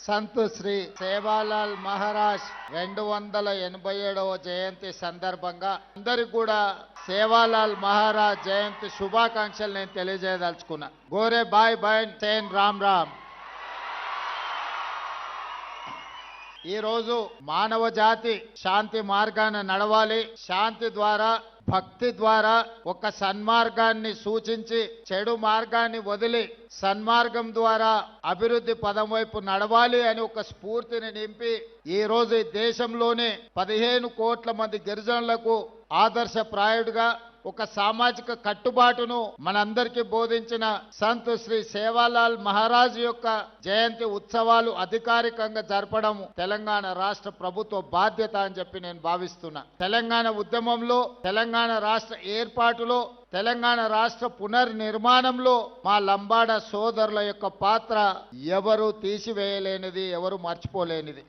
సంత్ శ్రీ సేవాలాల్ మహారాజ్ 287వ జయంతి సందర్భంగా అందరికి కూడా సేవాలాల్ మహారాజ్ జయంతి శుభాకాంక్షలు నేను తెలియజేయదలుచుకున్నా. గోరే బాయ్ బైన్ సేన్ రామ్ రామ్. ఈ రోజు మానవ జాతి శాంతి మార్గాన నడవాలి. శాంతి ద్వారా, భక్తి ద్వారా ఒక సన్మార్గాన్ని సూచించి చెడు మార్గాన్ని వదిలి సన్మార్గం ద్వారా అభివృద్ధి పదం వైపు నడవాలి అని ఒక స్ఫూర్తిని నింపి ఈ రోజు ఈ దేశంలోనే 15 కోట్ల మంది గిరిజనులకు ఆదర్శప్రాయుడుగా ఒక సామాజిక కట్టుబాటును మనందరికీ బోధించిన సంత్ శ్రీ సేవాలాల్ మహారాజ్ యొక్క జయంతి ఉత్సవాలు అధికారికంగా జరపడం తెలంగాణ రాష్ట్ర ప్రభుత్వ బాధ్యత అని చెప్పి నేను భావిస్తున్నా. తెలంగాణ ఉద్యమంలో, తెలంగాణ రాష్ట్ర ఏర్పాటులో, తెలంగాణ రాష్ట్ర పునర్నిర్మాణంలో మా లంబాడ సోదరుల యొక్క పాత్ర ఎవరు తీసివేయలేనిది, ఎవరు మర్చిపోలేనిది.